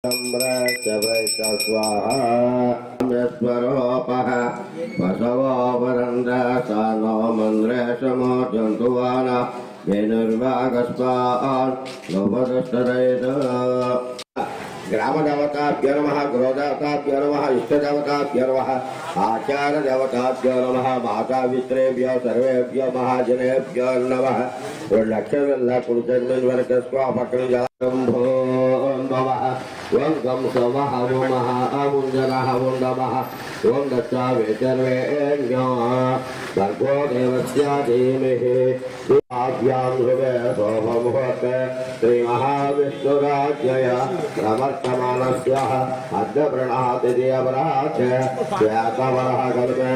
स्वाहा बसवो वरन्द सानो मन्द्रेशमो जन्तुवाना वेनुर्वागस्वान् लोभदस्तरयत ग्रामदेवताभ्यो नमः गृहदेवताभ्यो नमः इष्टदेवताभ्यो नमः आचार्यदेवताभ्यो नमः मातापितृभ्यो सर्वेभ्यो महाजनेभ्यो नमः लक्षणकुलचन्द्रवर्गस्वापकञ्जम्भो नमः ओं गं समः वमः अमुञ्जनः वं नमः ओं दत्तावे सर्वेभ्यो भर्गो देवस्य धीमहि आभ्यां हृदय सोममुहूर्ते श्रीमहाविष्णुराज्ञय प्रवर्तमानस्य अद्य प्रणहाति देवराज श्वेतवरः कल्पे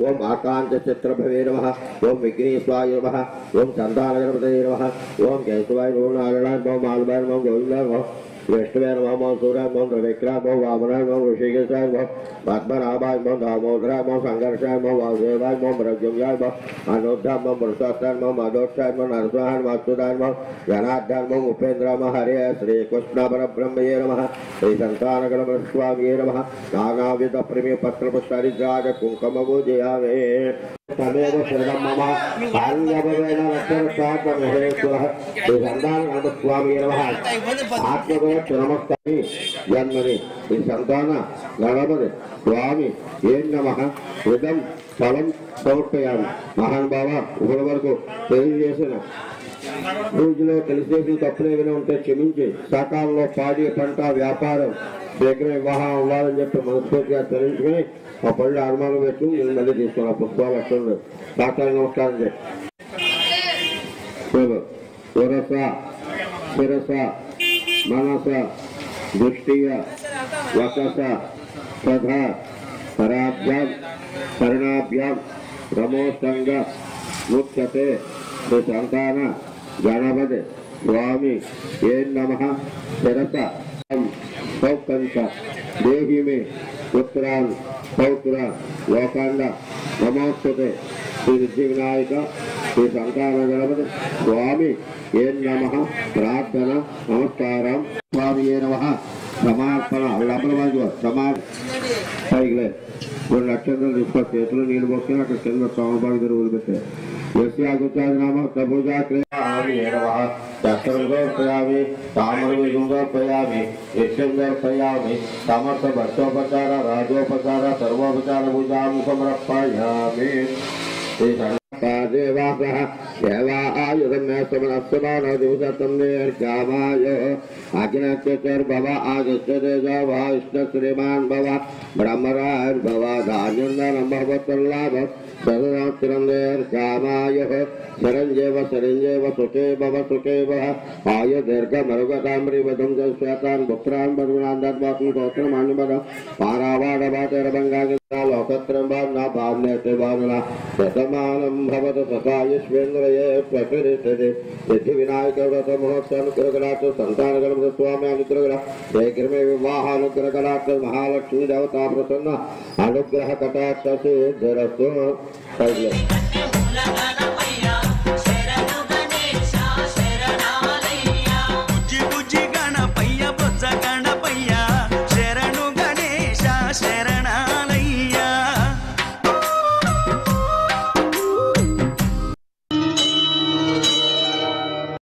ओं आकान्तचित्रभवे नमः ओं विघ्नेश्वराय नमः ओं चन्दानगणपतये नमः ओं केशवाय नमो नारायणाय नमो माधवाय नमो गोविन्दाय नमः विष्णुवे नमः सूर्याय नमः त्रिविक्रमाय नमः वामनाय नमः ऋषिकेशाय नमः पद्मनाभाय नमः दामोदराय नमः संघर्षाय नमः वासुदेवाय नमः मृत्युंजयाय नमः अनुद्धाय नमः पुरुषोत्ताय नमः माधोक्षाय नमः नरसिंहाय नमः अच्युताय नमः गणाध्याय नमः उपेन्द्राय नमः हरे श्रीकृष्ण परब्रह्मणे नमः श्रीसन्तानगणपतिस्वामिने नमः नानाविधप्रेमीपत्रपुष्पादिराज कुङ्कुमपूजयामि तमेव शरणं मम कारुण्यभवेन रक्षरक्षात्महेश्वरः श्रीसन्तानगणपतिस्वामिने नमः नमस्कारी जन्मनि संतान गणपति स्वामी ये नमः इदं फलं समर्पयामि महानुभाव ఇప్పటి వరకు తెలియజేసిన రోజులో తెలిసేసి తప్పులు ఏమైనా ఉంటే క్షమించి సకాలంలో పాడి పంట వ్యాపారం శీఘ్ర వివాహం అవ్వాలని చెప్పి మనస్ఫూర్తిగా తెలుసుకుని ఆ పళ్ళు అనుమానం పెట్టు నేను మళ్ళీ తీసుకున్నా పుష్పాలు అక్కడ సాకారం నమస్కారం చేసి శిరస मनस दृष्टिय वकस सधा पराभ्याम शरणाभ्याम प्रमोसंग मुक्तते सुसंतान गणपति स्वामी ये नमः शिरस सौकंस देहि में पुत्रान पौत्र लोकांड नमोस्तुते श्री सिद्धिविनायक श्री संतान गणपति स्वामी ये नमः प्रार्थना नमस्कारं स्वामी ये नमः समार्पण सैगले नक्षत्र చేతులు నీళ్ళు పోసుకుని అక్కడ కింద స్వామివారి దగ్గర వదిలిపెట్టే నామ పూజా క్రియామి చక్రం సమర్పయామి తామర సమర్పయామి యక్షం సమర్పయామి సమర్థ భక్తోపచార రాజోపచార సర్వోపచార పూజాం సమర్పయామి देवासः देवायुधम्य समनस्समान दिवसतं निर्गामाय अग्नत्यर्भव आदित्य तेजः विष्णु श्रीमान् भव ब्रह्मराज भव धान्यन्दनं भवतल्लाभ सदनातिरं निर्गामाय शरञ्जेव शरञ्जेव सुखे भव आय दीर्घमरुगताम्रिवधं श्वेतान् पुत्रान् बर्वणान् दद्वात्म गोत्रमानुपदं पारावाडभातेरभङ्गाङ्ग लोकत्रं भावना भावनेते भावना शतमानं भवत सखायुष्वेन्द्रये प्रकृतिते सिद्धिविनायक व्रत महोत्सवानुग्रहकटाक्ष संतानगणपति स्वामी अनुग्रह शीघ्रमे विवाहानुग्रहकटाक्ष महालक्ष्मी देवता प्रसन्न अनुग्रहकटाक्ष सिद्धिरस्तु।